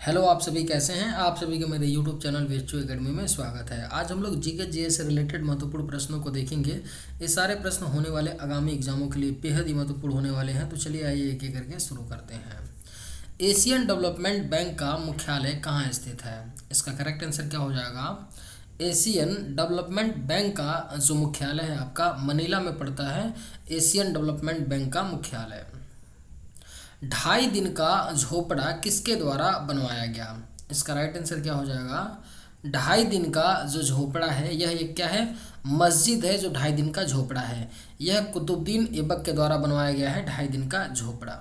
Hello, आप सभी कैसे हैं। आप सभी का मेरे यूट्यूब चैनल वेस्टू एकेडमी में स्वागत है। आज हम लोग जीके जीएस से रिलेटेड महत्वपूर्ण प्रश्नों को देखेंगे। ये सारे प्रश्न होने वाले आगामी एग्जामों के लिए बेहद ही महत्वपूर्ण होने वाले हैं। तो चलिए आइए एक एक करके शुरू करते हैं। एशियन डेवलपमेंट बैंक का मुख्यालय कहाँ स्थित है? इसका करेक्ट आंसर क्या हो जाएगा? एशियन डेवलपमेंट बैंक का जो मुख्यालय है आपका मनीला में पड़ता है। एशियन डेवलपमेंट बैंक का मुख्यालय। 2.5 दिन का झोपड़ा किसके द्वारा बनवाया गया? इसका राइट आंसर क्या हो जाएगा? 2.5 दिन का जो झोपड़ा है यह एक क्या है? मस्जिद है जो 2.5 दिन का झोपड़ा है। यह कुतुबुद्दीन ऐबक के द्वारा बनवाया गया है 2.5 दिन का झोपड़ा।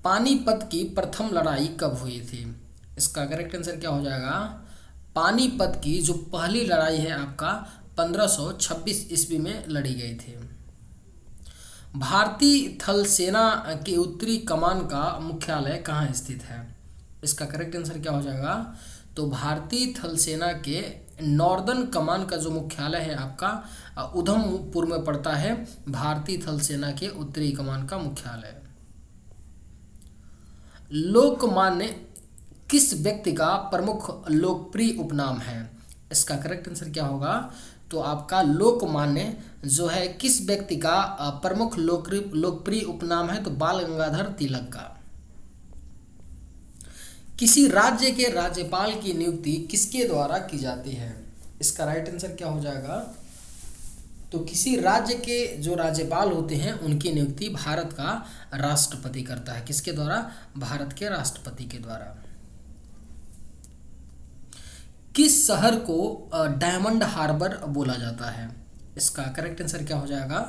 पानीपत की प्रथम लड़ाई कब हुई थी? इसका करेक्ट आंसर क्या हो जाएगा? पानीपत की जो पहली लड़ाई है आपका 1526 ईस्वी में लड़ी गई थी। भारतीय थल सेना की उत्तरी कमान का मुख्यालय कहाँ स्थित है? इसका करेक्ट आंसर क्या हो जाएगा? तो भारतीय थल सेना के नॉर्दर्न कमान का जो मुख्यालय है आपका उधमपुर में पड़ता है। भारतीय थल सेना के उत्तरी कमान का मुख्यालय। लोकमान्य किस व्यक्ति का प्रमुख लोकप्रिय उपनाम है? इसका करेक्ट आंसर क्या होगा? तो आपका लोकमान्य जो है किस व्यक्ति का प्रमुख लोकप्रिय उपनाम है? तो बाल गंगाधर तिलक का। किसी राज्य के राज्यपाल की नियुक्ति किसके द्वारा की जाती है? इसका राइट आंसर क्या हो जाएगा? तो किसी राज्य के जो राज्यपाल होते हैं उनकी नियुक्ति भारत का राष्ट्रपति करता है। किसके द्वारा? भारत के राष्ट्रपति के द्वारा। किस शहर को डायमंड हार्बर बोला जाता है? इसका करेक्ट आंसर क्या हो जाएगा?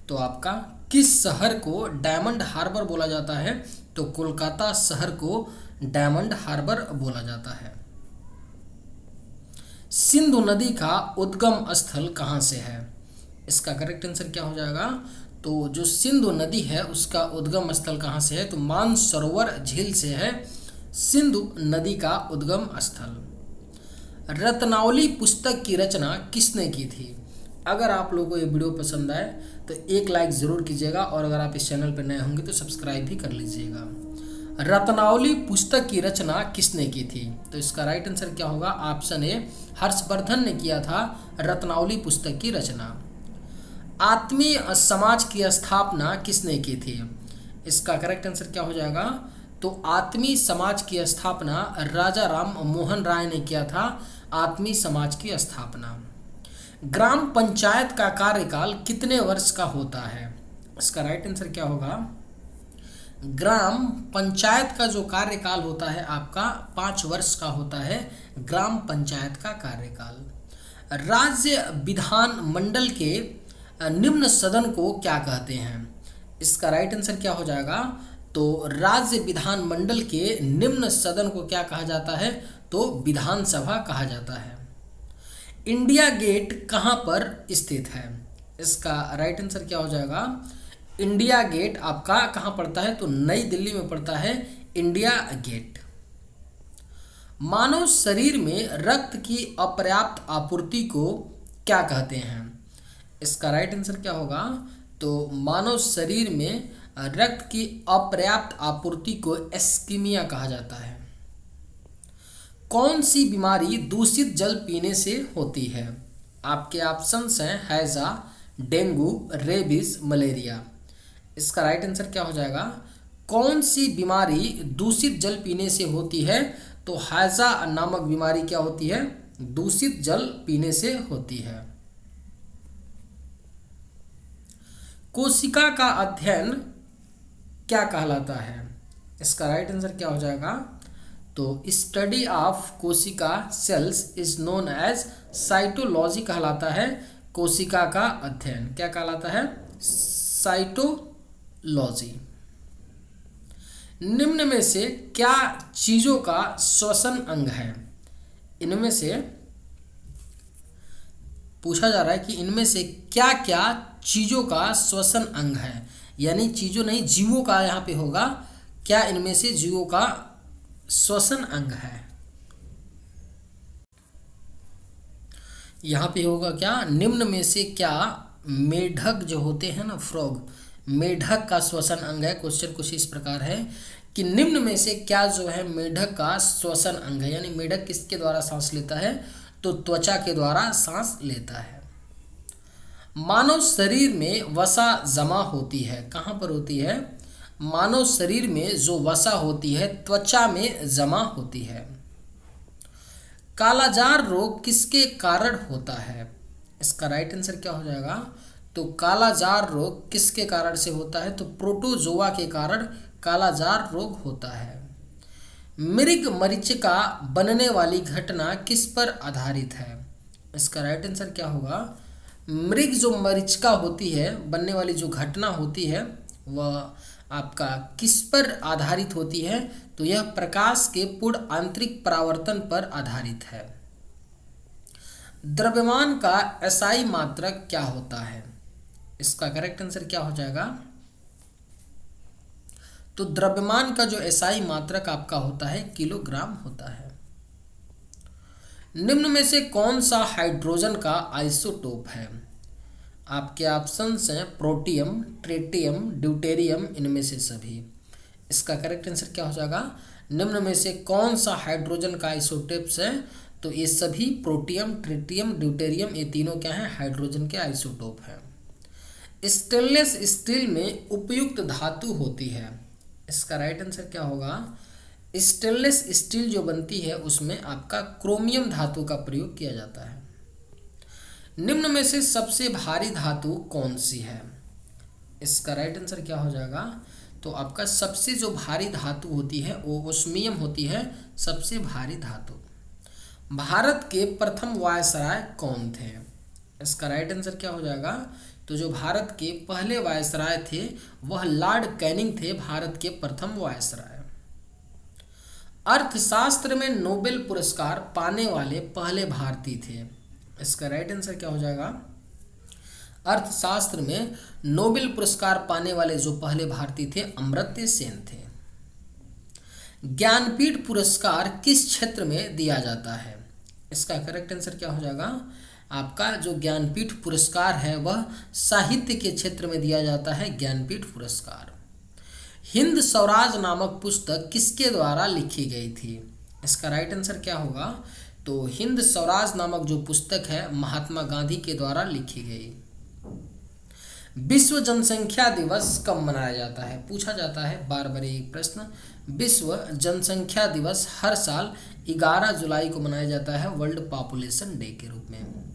तो आपका किस शहर को डायमंड हार्बर बोला जाता है? तो कोलकाता शहर को डायमंड हार्बर बोला जाता है। सिंधु नदी का उद्गम स्थल कहाँ से है? इसका करेक्ट आंसर क्या हो जाएगा? तो जो सिंधु नदी है उसका उद्गम स्थल कहाँ से है? तो मानसरोवर झील से है सिंधु नदी का उद्गम स्थल। रत्नावली पुस्तक की रचना किसने की थी? अगर आप लोगों को ये वीडियो पसंद आए तो एक लाइक ज़रूर कीजिएगा और अगर आप इस चैनल पर नए होंगे तो सब्सक्राइब भी कर लीजिएगा। रत्नावली पुस्तक की रचना किसने की थी? तो इसका राइट आंसर क्या होगा? ऑप्शन ए हर्षवर्धन ने किया था रत्नावली पुस्तक की रचना। आत्मीय समाज की स्थापना किसने की थी? इसका करेक्ट आंसर क्या हो जाएगा? तो आत्मीय समाज की स्थापना राजा राम मोहन राय ने किया था। आत्मीय समाज की स्थापना। ग्राम पंचायत का कार्यकाल कितने वर्ष का होता है? इसका राइट आंसर क्या होगा? ग्राम पंचायत का जो कार्यकाल होता है आपका 5 वर्ष का होता है। ग्राम पंचायत का कार्यकाल। राज्य विधान मंडल के निम्न सदन को क्या कहते हैं? इसका राइट आंसर क्या हो जाएगा? तो राज्य विधान मंडल के निम्न सदन को क्या कहा जाता है? तो विधानसभा कहा जाता है। इंडिया गेट कहाँ पर स्थित है? इसका राइट आंसर क्या हो जाएगा? इंडिया गेट आपका कहाँ पड़ता है? तो नई दिल्ली में पड़ता है इंडिया गेट। मानव शरीर में रक्त की अपर्याप्त आपूर्ति को क्या कहते हैं? इसका राइट आंसर क्या होगा? तो मानव शरीर में रक्त की अपर्याप्त आपूर्ति को एस्कीमिया कहा जाता है। कौन सी बीमारी दूषित जल पीने से होती है? आपके ऑप्शंस हैं हैजा, डेंगू, रेबीज, मलेरिया। इसका राइट आंसर क्या हो जाएगा? कौन सी बीमारी दूषित जल पीने से होती है? तो हैजा नामक बीमारी क्या होती है? दूषित जल पीने से होती है। कोशिका का अध्ययन क्या कहलाता है? इसका राइट आंसर क्या हो जाएगा? तो स्टडी ऑफ कोशिका cells is known as cytology कहलाता है। कोशिका का अध्ययन क्या कहलाता है? साइटोलॉजी। निम्न में से क्या चीजों का श्वसन अंग है? इनमें से पूछा जा रहा है कि इनमें से क्या क्या चीजों का श्वसन अंग है, यानी चीजों नहीं जीवों का यहाँ पे होगा। क्या इनमें से जीवों का श्वसन अंग है? यहाँ पे होगा क्या? निम्न में से क्या मेढक जो होते हैं ना, फ्रॉग, मेढक का श्वसन अंग है। क्वेश्चन कुछ इस प्रकार है कि निम्न में से क्या जो है मेढक का श्वसन अंग है, यानी मेढक किसके द्वारा सांस लेता है, तो त्वचा के द्वारा सांस लेता है। मानव शरीर में वसा जमा होती है, कहाँ पर होती है, मानव शरीर में जो वसा होती है त्वचा में जमा होती है। कालाजार रोग किसके कारण होता है, इसका राइट आंसर क्या हो जाएगा, तो कालाजार रोग किसके कारण से होता है, तो प्रोटोजोआ के कारण कालाजार रोग होता है। मृग मरीचिका बनने वाली घटना किस पर आधारित है, इसका राइट आंसर क्या होगा, मृग जो मरीचिका होती है बनने वाली जो घटना होती है वह आपका किस पर आधारित होती है, तो यह प्रकाश के पूर्ण आंतरिक परावर्तन पर आधारित है। द्रव्यमान का एसआई मात्रक क्या होता है, इसका करेक्ट आंसर क्या हो जाएगा, तो द्रव्यमान का जो एसआई मात्रक आपका होता है किलोग्राम होता है। निम्न में से कौन सा हाइड्रोजन का आइसोटोप है, आपके ऑप्शंस हैं प्रोटियम, ट्रिटियम, ड्यूटेरियम, इनमें से सभी। इसका करेक्ट आंसर क्या हो जाएगा, निम्न में से कौन सा हाइड्रोजन का आइसोटोप्स है, तो ये सभी प्रोटियम, ट्रिटियम, ड्यूटेरियम, ये तीनों क्या हैं, हाइड्रोजन के आइसोटोप हैं। स्टेनलेस स्टील में उपयुक्त धातु होती है, इसका राइट आंसर क्या होगा, स्टेनलेस स्टील जो बनती है उसमें आपका क्रोमियम धातु का प्रयोग किया जाता है। निम्न में से सबसे भारी धातु कौन सी है, इसका राइट आंसर क्या हो जाएगा, तो आपका सबसे जो भारी धातु होती है वो ओस्मियम होती है, सबसे भारी धातु। भारत के प्रथम वायसराय कौन थे, इसका राइट आंसर क्या हो जाएगा, तो जो भारत के पहले वायसराय थे वह लॉर्ड कैनिंग थे, भारत के प्रथम वायसराय। अर्थशास्त्र में नोबेल पुरस्कार पाने वाले पहले भारतीय थे, इसका राइट आंसर क्या हो जाएगा, अर्थशास्त्र में नोबेल पुरस्कार पाने वाले जो पहले भारतीय थे अमर्त्य सेन थे। ज्ञानपीठ पुरस्कार किस क्षेत्र में दिया जाता है, इसका करेक्ट आंसर क्या हो जाएगा, आपका जो ज्ञानपीठ पुरस्कार है वह साहित्य के क्षेत्र में दिया जाता है, ज्ञानपीठ पुरस्कार। हिंद स्वराज नामक पुस्तक किसके द्वारा लिखी गई थी, इसका राइट आंसर क्या होगा, तो हिंद स्वराज नामक जो पुस्तक है महात्मा गांधी के द्वारा लिखी गई। विश्व जनसंख्या दिवस कब मनाया जाता है, पूछा जाता है बार बार एक प्रश्न। विश्व जनसंख्या दिवस हर साल 11 जुलाई को मनाया जाता है, वर्ल्ड पॉपुलेशन डे के रूप में।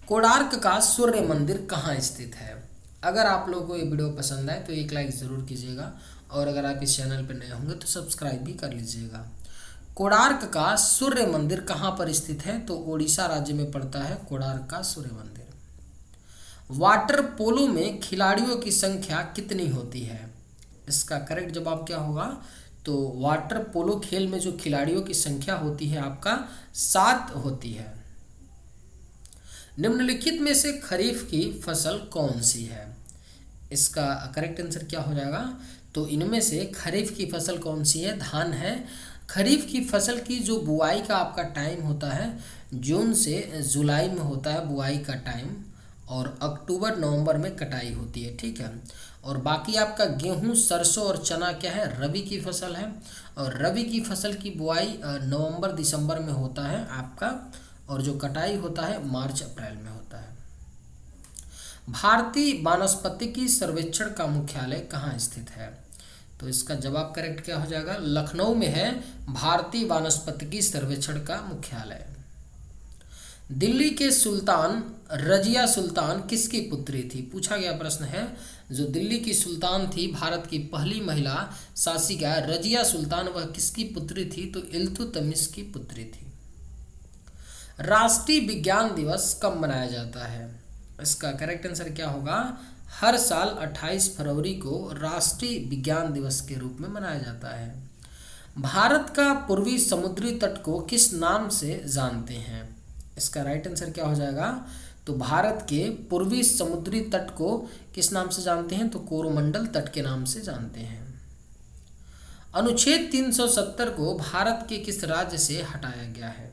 कोणार्क का सूर्य मंदिर कहाँ स्थित है, अगर आप लोगों को ये वीडियो पसंद आए तो एक लाइक ज़रूर कीजिएगा, और अगर आप इस चैनल पर नए होंगे तो सब्सक्राइब भी कर लीजिएगा। कोणार्क का सूर्य मंदिर कहाँ पर स्थित है, तो ओडिशा राज्य में पड़ता है कोणार्क का सूर्य मंदिर। वाटर पोलो में खिलाड़ियों की संख्या कितनी होती है, इसका करेक्ट जवाब क्या होगा, तो वाटर पोलो खेल में जो खिलाड़ियों की संख्या होती है आपका 7 होती है। निम्नलिखित में से खरीफ की फसल कौन सी है, इसका करेक्ट आंसर क्या हो जाएगा, तो इनमें से खरीफ की फसल कौन सी है, धान है। खरीफ की फसल की जो बुआई का आपका टाइम होता है जून से जुलाई में होता है बुआई का टाइम, और अक्टूबर नवंबर में कटाई होती है, ठीक है। और बाकी आपका गेहूं, सरसों और चना क्या है, रबी की फसल है, और रबी की फसल की बुआई नवंबर दिसंबर में होता है आपका, और जो कटाई होता है मार्च अप्रैल में होता है। भारतीय वानस्पतिकी सर्वेक्षण का मुख्यालय कहाँ स्थित है, तो इसका जवाब करेक्ट क्या हो जाएगा, लखनऊ में है भारतीय वानस्पतिकी सर्वेक्षण का मुख्यालय। दिल्ली के सुल्तान रजिया सुल्तान किसकी पुत्री थी, पूछा गया प्रश्न है। जो दिल्ली की सुल्तान थी, भारत की पहली महिला शासिका रजिया सुल्तान, वह किसकी पुत्री थी, तो इल्तुतमिश की पुत्री थी। राष्ट्रीय विज्ञान दिवस कब मनाया जाता है, इसका करेक्ट आंसर क्या होगा, हर साल 28 फरवरी को राष्ट्रीय विज्ञान दिवस के रूप में मनाया जाता है। भारत का पूर्वी समुद्री तट को किस नाम से जानते हैं, इसका राइट आंसर क्या हो जाएगा, तो भारत के पूर्वी समुद्री तट को किस नाम से जानते हैं, तो कोरोमंडल तट के नाम से जानते हैं। अनुच्छेद 370 को भारत के किस राज्य से हटाया गया है,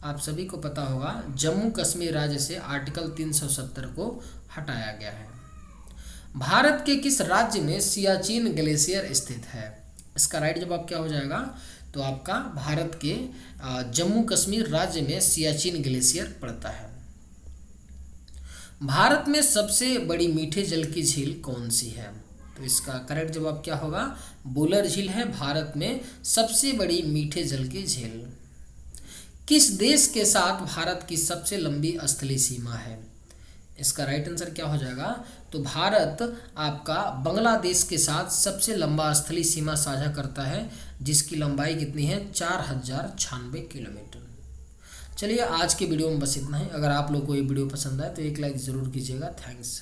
आप सभी को पता होगा जम्मू कश्मीर राज्य से आर्टिकल 370 को हटाया गया है। भारत के किस राज्य में सियाचिन ग्लेशियर स्थित है, इसका राइट जवाब क्या हो जाएगा? तो आपका भारत के जम्मू कश्मीर राज्य में सियाचिन ग्लेशियर पड़ता है। भारत में सबसे बड़ी मीठे जल की झील कौन सी है? तो इसका करेक्ट जवाब क्या होगा? बुलर झील है भारत में सबसे बड़ी मीठे जल की झील। किस देश के साथ भारत की सबसे लंबी स्थलीय सीमा है? इसका राइट आंसर क्या हो जाएगा? तो भारत आपका बांग्लादेश के साथ सबसे लंबा स्थलीय सीमा साझा करता है, जिसकी लंबाई कितनी है? 4096 किलोमीटर। चलिए आज के वीडियो में बस इतना ही। अगर आप लोग को ये वीडियो पसंद आए तो एक लाइक ज़रूर कीजिएगा। थैंक्स।